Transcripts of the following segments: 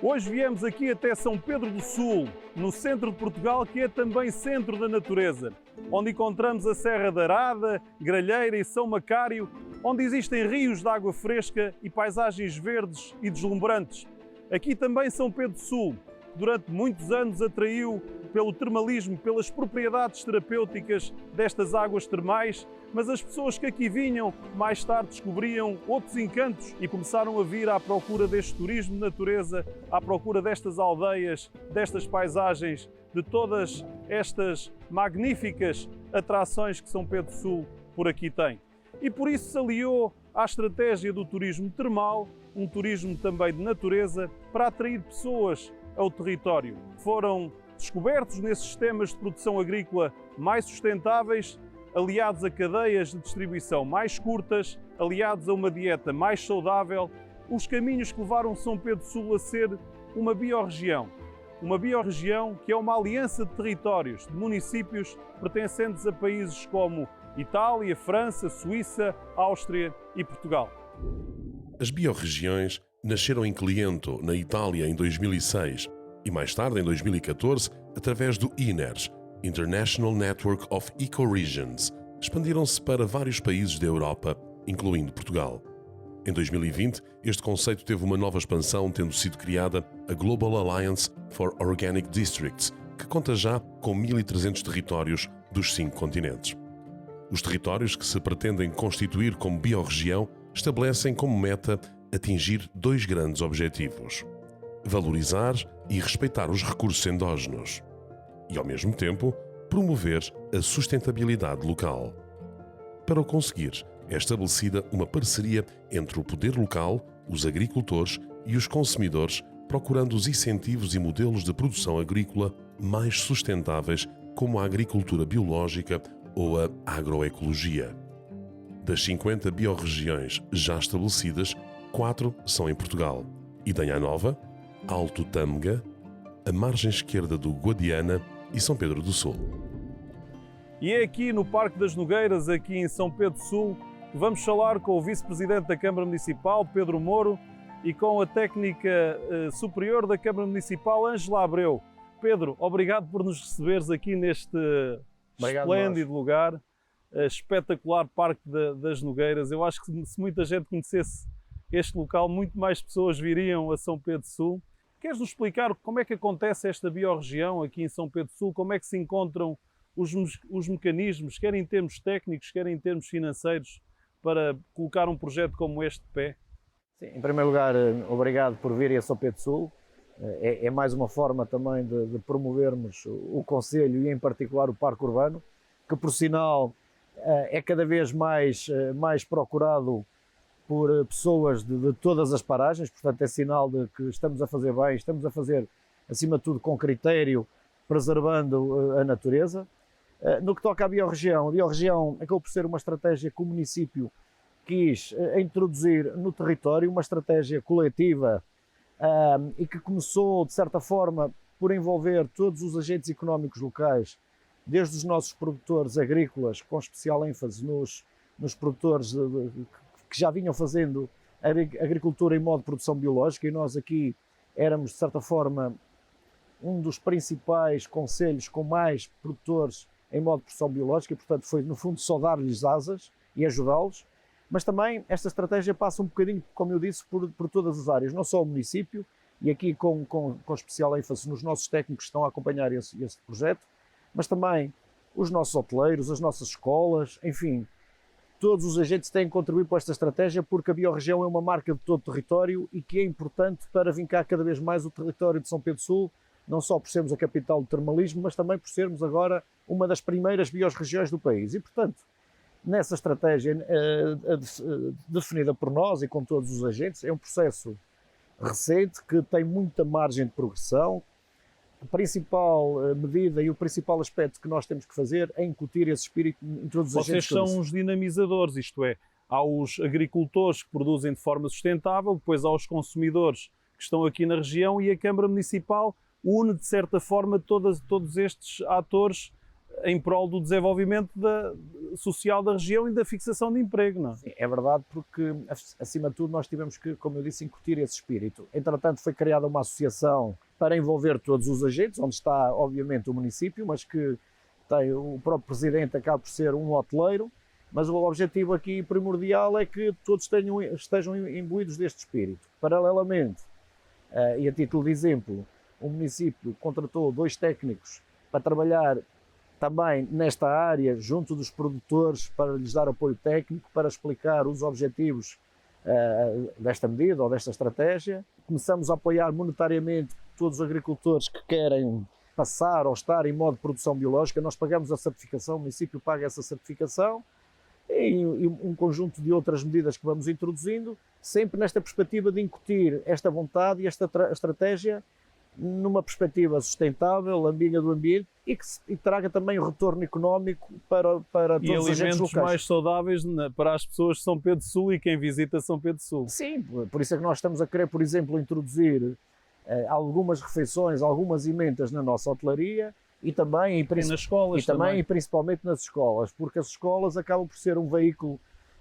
Hoje viemos aqui até São Pedro do Sul, no centro de Portugal, que é também centro da natureza, onde encontramos a Serra da Arada, Gralheira e São Macário, onde existem rios de água fresca e paisagens verdes e deslumbrantes. Aqui também São Pedro do Sul, que durante muitos anos atraiu pelo termalismo, pelas propriedades terapêuticas destas águas termais, mas as pessoas que aqui vinham mais tarde descobriam outros encantos e começaram a vir à procura deste turismo de natureza, à procura destas aldeias, destas paisagens, de todas estas magníficas atrações que São Pedro do Sul por aqui tem. E por isso se aliou à estratégia do turismo termal, um turismo também de natureza, para atrair pessoas ao território. Foram descobertos nesses sistemas de produção agrícola mais sustentáveis, aliados a cadeias de distribuição mais curtas, aliados a uma dieta mais saudável, os caminhos que levaram São Pedro do Sul a ser uma biorregião. Uma biorregião que é uma aliança de territórios, de municípios pertencentes a países como Itália, França, Suíça, Áustria e Portugal. As biorregiões nasceram em Cliento, na Itália, em 2006 e mais tarde, em 2014, através do INERS, International Network of Ecoregions, expandiram-se para vários países da Europa, incluindo Portugal. Em 2020, este conceito teve uma nova expansão, tendo sido criada a Global Alliance for Organic Districts, que conta já com 1.300 territórios dos 5 continentes. Os territórios que se pretendem constituir como biorregião estabelecem como meta atingir 2 grandes objetivos: valorizar e respeitar os recursos endógenos e, ao mesmo tempo, promover a sustentabilidade local. Para o conseguir, é estabelecida uma parceria entre o poder local, os agricultores e os consumidores, procurando os incentivos e modelos de produção agrícola mais sustentáveis, como a agricultura biológica ou a agroecologia. Das 50 biorregiões já estabelecidas, 4 são em Portugal: Idanha Nova, Alto Tâmega, a margem esquerda do Guadiana e São Pedro do Sul. E é aqui no Parque das Nogueiras, aqui em São Pedro do Sul, que vamos falar com o Vice-Presidente da Câmara Municipal, Pedro Moro, e com a técnica superior da Câmara Municipal, Ângela Abreu. Pedro, obrigado por nos receberes aqui neste esplêndido lugar, espetacular Parque das Nogueiras. Eu acho que se muita gente conhecesse este local, muito mais pessoas viriam a São Pedro do Sul. Queres-nos explicar como é que acontece esta biorregião aqui em São Pedro do Sul? Como é que se encontram os mecanismos, quer em termos técnicos, quer em termos financeiros, para colocar um projeto como este de pé? Sim, em primeiro lugar, obrigado por virem a São Pedro do Sul. É mais uma forma também de promovermos o concelho e, em particular, o parque urbano, que, por sinal, é cada vez mais procurado por pessoas de todas as paragens. Portanto, é sinal de que estamos a fazer bem, estamos a fazer, acima de tudo, com critério, preservando a natureza. No que toca à biorregião, a biorregião acabou por ser uma estratégia que o município quis introduzir no território, uma estratégia coletiva e que começou, de certa forma, por envolver todos os agentes económicos locais, desde os nossos produtores agrícolas, com especial ênfase nos produtores que já vinham fazendo agricultura em modo de produção biológica, e nós aqui éramos, de certa forma, um dos principais concelhos com mais produtores em modo de produção biológica, e, portanto, foi, no fundo, só dar-lhes asas e ajudá-los. Mas também esta estratégia passa um bocadinho, como eu disse, por todas as áreas, não só o município, e aqui com especial ênfase nos nossos técnicos que estão a acompanhar esse projeto, mas também os nossos hoteleiros, as nossas escolas, enfim, todos os agentes têm que contribuir para esta estratégia, porque a biorregião é uma marca de todo o território e que é importante para vincar cada vez mais o território de São Pedro do Sul, não só por sermos a capital do termalismo, mas também por sermos agora uma das primeiras biorregiões do país. E, portanto, nessa estratégia definida por nós e com todos os agentes, é um processo recente que tem muita margem de progressão. A principal medida e o principal aspecto que nós temos que fazer é incutir esse espírito em todos os agentes. Vocês são os dinamizadores, isto é, há os agricultores que produzem de forma sustentável, depois há os consumidores que estão aqui na região, e a Câmara Municipal une, de certa forma, todos estes atores em prol do desenvolvimento social da região e da fixação de emprego, não é? Sim, é verdade, porque acima de tudo nós tivemos que, como eu disse, incutir esse espírito. Entretanto foi criada uma associação para envolver todos os agentes, onde está obviamente o município, mas que tem o próprio presidente, acaba por ser um hoteleiro, mas o objetivo aqui primordial é que todos estejam imbuídos deste espírito. Paralelamente, e a título de exemplo, o município contratou 2 técnicos para trabalhar também nesta área, junto dos produtores, para lhes dar apoio técnico, para explicar os objetivos desta medida ou desta estratégia. Começamos a apoiar monetariamente todos os agricultores que querem passar ou estar em modo de produção biológica. Nós pagamos a certificação, o município paga essa certificação e um conjunto de outras medidas que vamos introduzindo, sempre nesta perspectiva de incutir esta vontade e esta estratégia numa perspectiva sustentável, amiga do ambiente e que traga também o retorno económico para todos os agentes locais. E alimentos mais saudáveis para as pessoas de São Pedro do Sul e quem visita São Pedro do Sul. Sim, por isso é que nós estamos a querer, por exemplo, introduzir algumas refeições, algumas emendas na nossa hotelaria e também, nas escolas e principalmente nas escolas, porque as escolas acabam por ser um veículo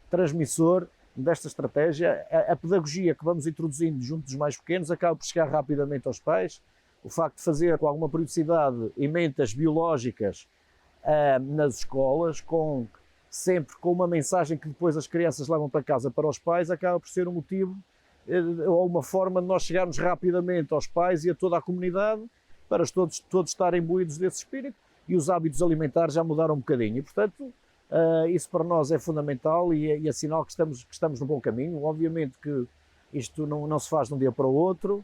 transmissor desta estratégia. A pedagogia que vamos introduzindo junto dos mais pequenos acaba por chegar rapidamente aos pais. O facto de fazer com alguma periodicidade emendas biológicas nas escolas, sempre com uma mensagem que depois as crianças levam para casa para os pais, acaba por ser um motivo ou uma forma de nós chegarmos rapidamente aos pais e a toda a comunidade para todos estarem imbuídos desse espírito, e os hábitos alimentares já mudaram um bocadinho. E, portanto, isso para nós é fundamental e é sinal que estamos no bom caminho. Obviamente que isto não se faz de um dia para o outro.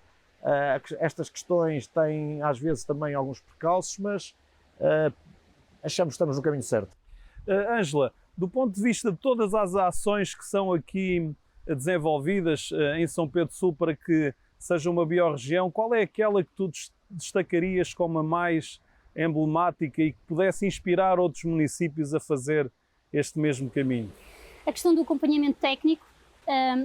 Estas questões têm às vezes também alguns percalços, mas achamos que estamos no caminho certo. Ângela, do ponto de vista de todas as ações que são aqui desenvolvidas em São Pedro do Sul para que seja uma biorregião, qual é aquela que tu destacarias como a mais emblemática e que pudesse inspirar outros municípios a fazer este mesmo caminho? A questão do acompanhamento técnico,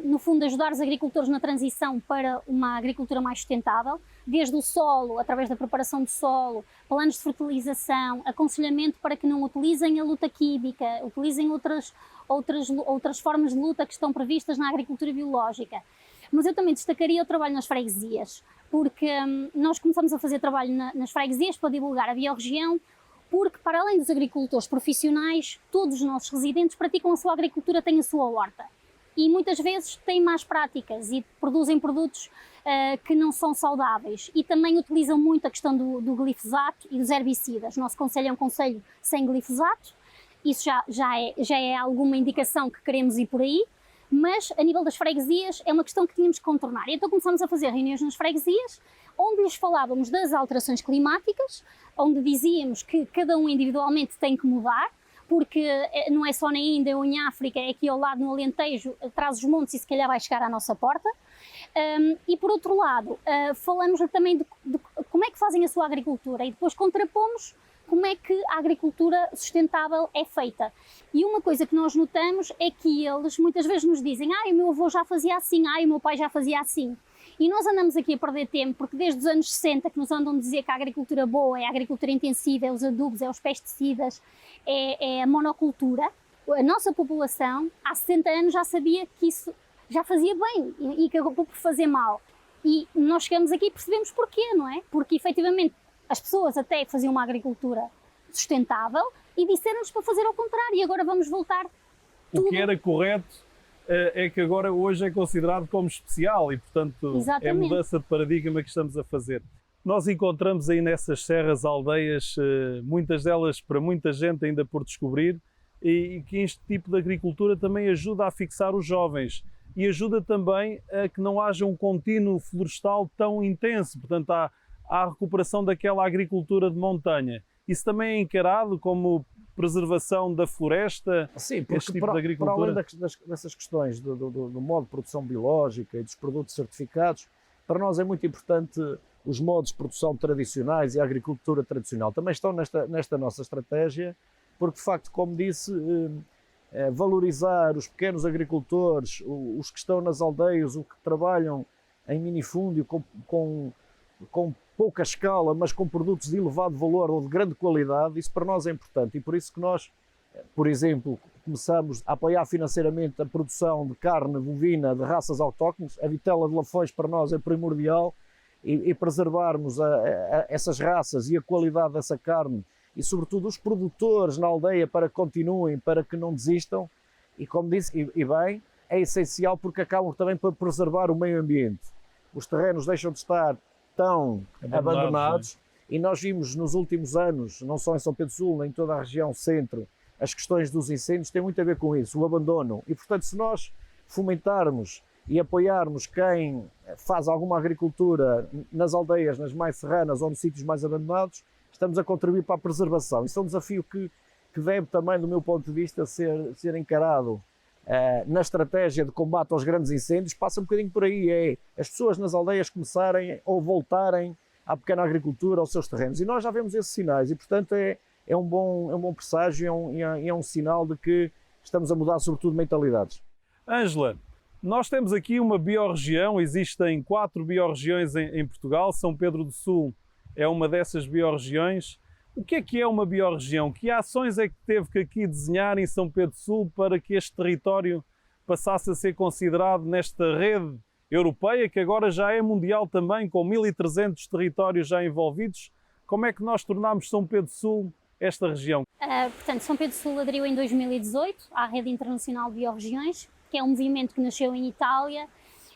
no fundo ajudar os agricultores na transição para uma agricultura mais sustentável, desde o solo, através da preparação do solo, planos de fertilização, aconselhamento para que não utilizem a luta química, utilizem outras formas de luta que estão previstas na agricultura biológica. Mas eu também destacaria o trabalho nas freguesias, porque nós começamos a fazer trabalho nas freguesias para divulgar a biorregião, porque para além dos agricultores profissionais, todos os nossos residentes praticam a sua agricultura, têm a sua horta. E muitas vezes têm más práticas e produzem produtos que não são saudáveis. E também utilizam muito a questão do glifosato e dos herbicidas. O nosso concelho é um concelho sem glifosato, isso já é alguma indicação que queremos ir por aí. Mas a nível das freguesias é uma questão que tínhamos que contornar. E então começámos a fazer reuniões nas freguesias, onde lhes falávamos das alterações climáticas, onde dizíamos que cada um individualmente tem que mudar, porque não é só na Índia ou em África, é aqui ao lado no Alentejo, traz os montes e se calhar vai chegar à nossa porta. E por outro lado, falamos também de como é que fazem a sua agricultura e depois contrapomos como é que a agricultura sustentável é feita. E uma coisa que nós notamos é que eles muitas vezes nos dizem: o meu avô já fazia assim, o meu pai já fazia assim. E nós andamos aqui a perder tempo, porque desde os anos 60 que nos andam a dizer que a agricultura boa é a agricultura intensiva, é os adubos, é os pesticidas, é a monocultura. A nossa população há 60 anos já sabia que isso já fazia bem e que acabou por fazer mal. E nós chegamos aqui e percebemos porquê, não é? Porque efetivamente as pessoas até faziam uma agricultura sustentável e disseram-nos para fazer ao contrário, e agora vamos voltar tudo. O que era correto é que agora hoje é considerado como especial e, portanto, Exatamente. É a mudança de paradigma que estamos a fazer. Nós encontramos aí nessas serras aldeias, muitas delas para muita gente ainda por descobrir, e que este tipo de agricultura também ajuda a fixar os jovens e ajuda também a que não haja um contínuo florestal tão intenso. Portanto, há a recuperação daquela agricultura de montanha. Isso também é encarado como preservação da floresta? Sim, porque este tipo de agricultura? para além dessas questões do modo de produção biológica e dos produtos certificados, para nós é muito importante os modos de produção tradicionais e a agricultura tradicional. Também estão nesta nossa estratégia, porque de facto, como disse, valorizar os pequenos agricultores, os que estão nas aldeias, os que trabalham em minifúndio com pouca escala, mas com produtos de elevado valor ou de grande qualidade, isso para nós é importante e por isso que nós, por exemplo, começamos a apoiar financeiramente a produção de carne bovina de raças autóctones. A vitela de Lafões para nós é primordial e preservarmos essas raças e a qualidade dessa carne e sobretudo os produtores na aldeia para que continuem, para que não desistam e como disse, e bem, é essencial porque acabam também por preservar o meio ambiente. Os terrenos deixam de estar tão abandonados e nós vimos nos últimos anos, não só em São Pedro Sul, nem em toda a região centro, as questões dos incêndios têm muito a ver com isso, o abandono. E portanto, se nós fomentarmos e apoiarmos quem faz alguma agricultura nas aldeias, nas mais serranas ou nos sítios mais abandonados, estamos a contribuir para a preservação. Isso é um desafio que deve também, do meu ponto de vista, ser encarado na estratégia de combate aos grandes incêndios. Passa um bocadinho por aí, é as pessoas nas aldeias começarem ou voltarem à pequena agricultura, aos seus terrenos. E nós já vemos esses sinais e, portanto, é um bom presságio e é um sinal de que estamos a mudar, sobretudo, mentalidades. Ângela, nós temos aqui uma biorregião, existem 4 biorregiões em Portugal, São Pedro do Sul é uma dessas biorregiões. O que é uma biorregião? Que ações é que teve que aqui desenhar em São Pedro do Sul para que este território passasse a ser considerado nesta rede europeia, que agora já é mundial também, com 1.300 territórios já envolvidos? Como é que nós tornámos São Pedro do Sul esta região? Portanto, São Pedro do Sul aderiu em 2018 à Rede Internacional de Biorregiões, que é um movimento que nasceu em Itália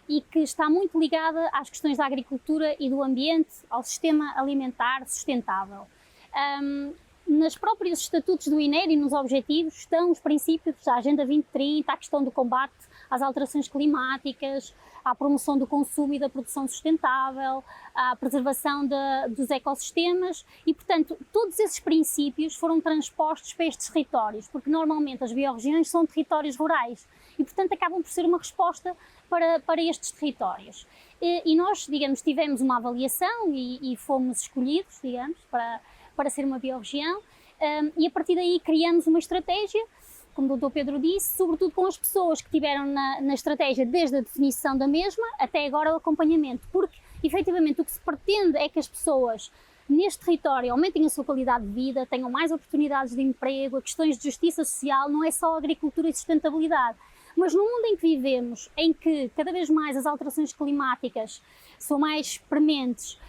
e que está muito ligada às questões da agricultura e do ambiente, ao sistema alimentar sustentável. Nos próprios estatutos do INER e nos objetivos estão os princípios da Agenda 2030, a questão do combate às alterações climáticas, à promoção do consumo e da produção sustentável, à preservação dos ecossistemas e, portanto, todos esses princípios foram transpostos para estes territórios, porque normalmente as biorregiões são territórios rurais e, portanto, acabam por ser uma resposta para estes territórios. E nós, digamos, tivemos uma avaliação e fomos escolhidos, digamos, para ser uma biorregião e a partir daí criamos uma estratégia, como o Dr. Pedro disse, sobretudo com as pessoas que tiveram na estratégia desde a definição da mesma até agora o acompanhamento, porque efetivamente o que se pretende é que as pessoas neste território aumentem a sua qualidade de vida, tenham mais oportunidades de emprego, questões de justiça social, não é só agricultura e sustentabilidade. Mas no mundo em que vivemos, em que cada vez mais as alterações climáticas são mais prementes,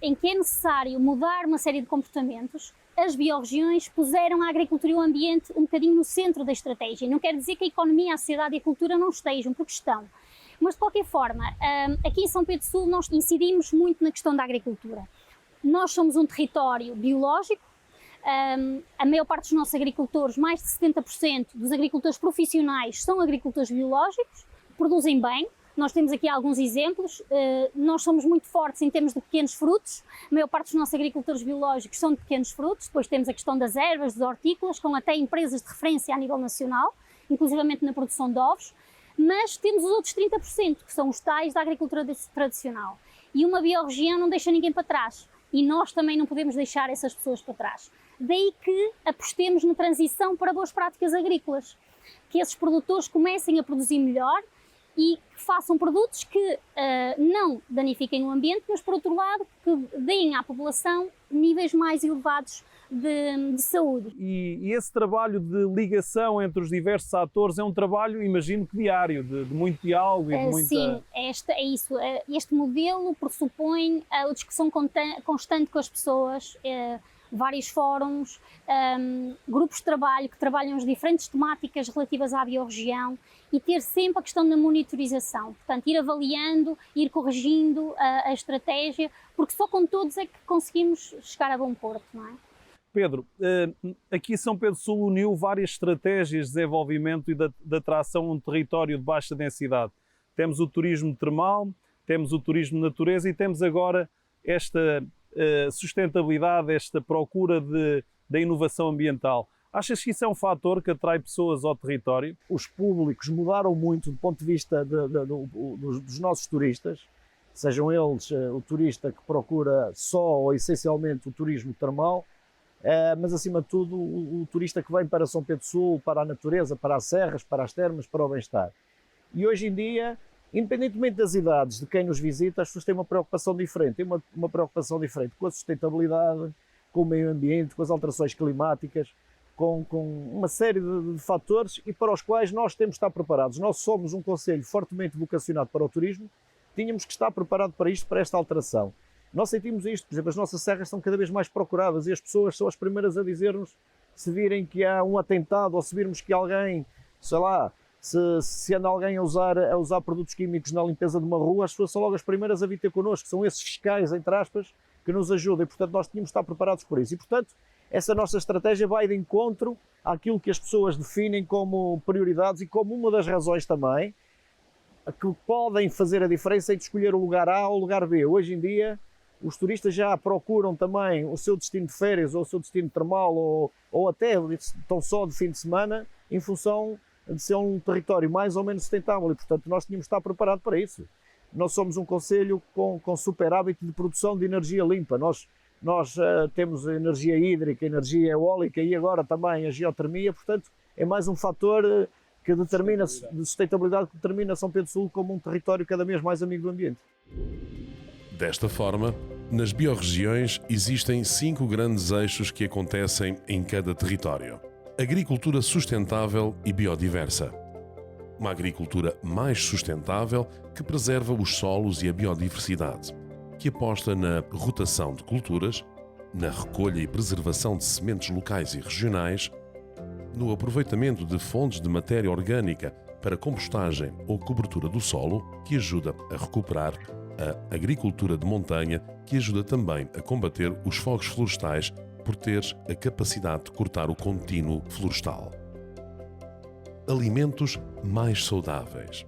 em que é necessário mudar uma série de comportamentos, as biorregiões puseram a agricultura e o ambiente um bocadinho no centro da estratégia. Não quer dizer que a economia, a sociedade e a cultura não estejam, porque estão. Mas, de qualquer forma, aqui em São Pedro do Sul nós incidimos muito na questão da agricultura. Nós somos um território biológico, a maior parte dos nossos agricultores, mais de 70% dos agricultores profissionais são agricultores biológicos, produzem bem. Nós temos aqui alguns exemplos, nós somos muito fortes em termos de pequenos frutos, a maior parte dos nossos agricultores biológicos são de pequenos frutos, depois temos a questão das ervas, dos hortícolas, com até empresas de referência a nível nacional, inclusivamente na produção de ovos, mas temos os outros 30%, que são os tais da agricultura tradicional. E uma biorregião não deixa ninguém para trás, e nós também não podemos deixar essas pessoas para trás. Daí que apostemos na transição para boas práticas agrícolas, que esses produtores comecem a produzir melhor, e que façam produtos que não danifiquem o ambiente, mas, por outro lado, que deem à população níveis mais elevados de saúde. E esse trabalho de ligação entre os diversos atores é um trabalho, imagino que diário, de muito diálogo e de muita... Sim, é isso. Este modelo pressupõe a discussão constante com as pessoas, vários fóruns, grupos de trabalho que trabalham as diferentes temáticas relativas à biorregião e ter sempre a questão da monitorização, portanto ir avaliando, ir corrigindo a estratégia, porque só com todos é que conseguimos chegar a bom porto, não é? Pedro, aqui São Pedro do Sul uniu várias estratégias de desenvolvimento e de atração a um território de baixa densidade. Temos o turismo termal, temos o turismo de natureza e temos agora esta sustentabilidade, esta procura da inovação ambiental. Achas que isso é um fator que atrai pessoas ao território? Os públicos mudaram muito do ponto de vista dos nossos turistas, sejam eles o turista que procura só ou essencialmente o turismo termal, mas acima de tudo o turista que vem para São Pedro do Sul, para a natureza, para as serras, para as termas, para o bem-estar. E hoje em dia Independentemente das idades de quem nos visita, as pessoas têm uma preocupação diferente. Têm uma preocupação diferente com a sustentabilidade, com o meio ambiente, com as alterações climáticas, com uma série de fatores e para os quais nós temos de estar preparados. Nós somos um concelho fortemente vocacionado para o turismo, tínhamos que estar preparado para isto, para esta alteração. Nós sentimos isto, por exemplo, as nossas serras são cada vez mais procuradas e as pessoas são as primeiras a dizer-nos se virem que há um atentado ou se virmos que alguém, sei lá, se anda alguém a usar produtos químicos na limpeza de uma rua, as pessoas são logo as primeiras a vir ter connosco, são esses fiscais, entre aspas, que nos ajudam e, portanto, nós tínhamos de estar preparados por isso. E, portanto, essa nossa estratégia vai de encontro àquilo que as pessoas definem como prioridades e como uma das razões também que podem fazer a diferença entre escolher o lugar A ou o lugar B. Hoje em dia, os turistas já procuram também o seu destino de férias ou o seu destino termal ou até estão só de fim de semana em função de ser um território mais ou menos sustentável e, portanto, nós tínhamos de estar preparados para isso. Nós somos um concelho com super hábito de produção de energia limpa. Nós temos energia hídrica, energia eólica e agora também a geotermia, portanto, é mais um fator que determina, de sustentabilidade, que determina São Pedro do Sul como um território cada vez mais amigo do ambiente. Desta forma, nas biorregiões existem 5 grandes eixos que acontecem em cada território. Agricultura sustentável e biodiversa. Uma agricultura mais sustentável que preserva os solos e a biodiversidade, que aposta na rotação de culturas, na recolha e preservação de sementes locais e regionais, no aproveitamento de fontes de matéria orgânica para compostagem ou cobertura do solo, que ajuda a recuperar, a agricultura de montanha, que ajuda também a combater os fogos florestais por ter a capacidade de cortar o contínuo florestal. Alimentos mais saudáveis.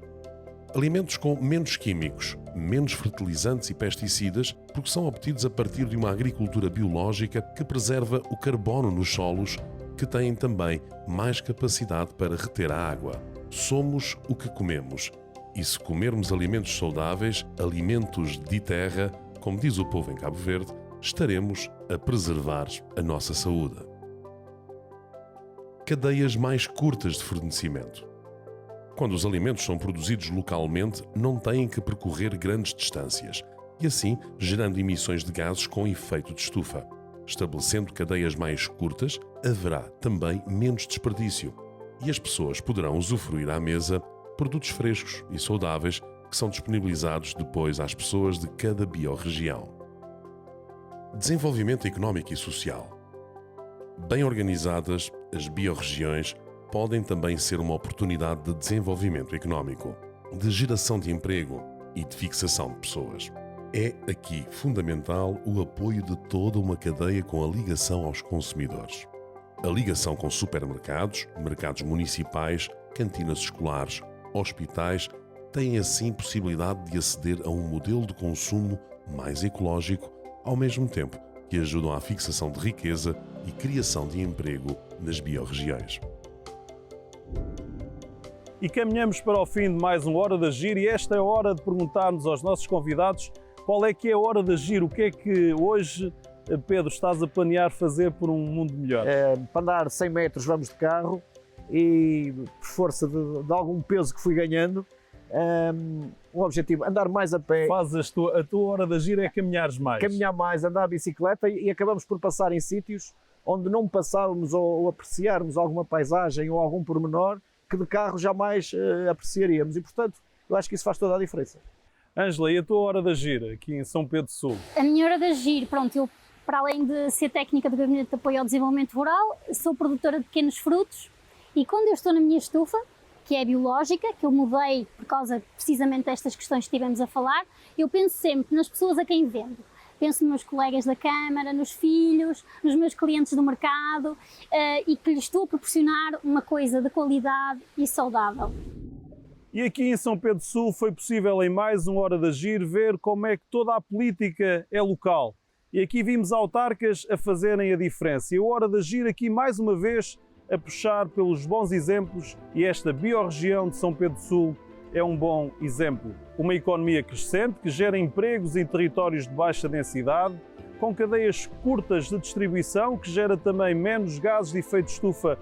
Alimentos com menos químicos, menos fertilizantes e pesticidas, porque são obtidos a partir de uma agricultura biológica que preserva o carbono nos solos, que têm também mais capacidade para reter a água. Somos o que comemos. E se comermos alimentos saudáveis, alimentos de terra, como diz o povo em Cabo Verde, estaremos a preservar a nossa saúde. Cadeias mais curtas de fornecimento. Quando os alimentos são produzidos localmente, não têm que percorrer grandes distâncias e assim gerando emissões de gases com efeito de estufa. Estabelecendo cadeias mais curtas, haverá também menos desperdício e as pessoas poderão usufruir à mesa produtos frescos e saudáveis que são disponibilizados depois às pessoas de cada biorregião. Desenvolvimento económico e social. Bem organizadas, as biorregiões podem também ser uma oportunidade de desenvolvimento económico, de geração de emprego e de fixação de pessoas. É aqui fundamental o apoio de toda uma cadeia com a ligação aos consumidores. A ligação com supermercados, mercados municipais, cantinas escolares, hospitais, têm assim possibilidade de aceder a um modelo de consumo mais ecológico, ao mesmo tempo que ajudam à fixação de riqueza e criação de emprego nas biorregiões. E caminhamos para o fim de mais uma Hora de Agir e esta é a hora de perguntarmos aos nossos convidados qual é que é a hora de agir, o que é que hoje, Pedro, estás a planear fazer por um mundo melhor? Para andar 100 metros vamos de carro e por força de algum peso que fui ganhando, o objetivo é andar mais a pé. Fazes a tua hora de agir é caminhares mais. Caminhar mais, andar a bicicleta e acabamos por passar em sítios onde não passávamos ou apreciarmos alguma paisagem ou algum pormenor que de carro jamais apreciaríamos e, portanto, eu acho que isso faz toda a diferença. Ângela, e a tua hora de agir aqui em São Pedro do Sul? A minha hora de agir, pronto, eu para além de ser técnica do Gabinete de Apoio ao Desenvolvimento Rural, sou produtora de pequenos frutos e quando eu estou na minha estufa, que é biológica, que eu mudei por causa precisamente destas questões que estivemos a falar, eu penso sempre nas pessoas a quem vendo. Penso nos meus colegas da Câmara, nos filhos, nos meus clientes do mercado e que lhes estou a proporcionar uma coisa de qualidade e saudável. E aqui em São Pedro do Sul foi possível em mais uma Hora de Agir ver como é que toda a política é local. E aqui vimos autarcas a fazerem a diferença. E a Hora de Agir aqui mais uma vez a puxar pelos bons exemplos e esta biorregião de São Pedro do Sul é um bom exemplo. Uma economia crescente que gera empregos em territórios de baixa densidade, com cadeias curtas de distribuição, que gera também menos gases de efeito de estufa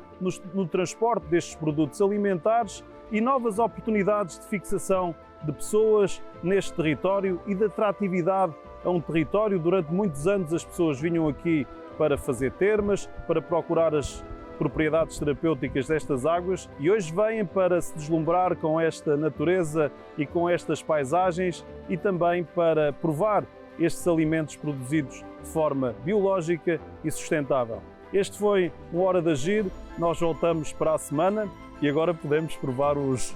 no transporte destes produtos alimentares e novas oportunidades de fixação de pessoas neste território e de atratividade a um território. Durante muitos anos as pessoas vinham aqui para fazer termas, para procurar as propriedades terapêuticas destas águas e hoje vêm para se deslumbrar com esta natureza e com estas paisagens e também para provar estes alimentos produzidos de forma biológica e sustentável. Este foi o Hora de Agir, nós voltamos para a semana e agora podemos provar os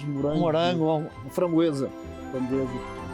morangos. Um morango, uma framboesa. Framboesa.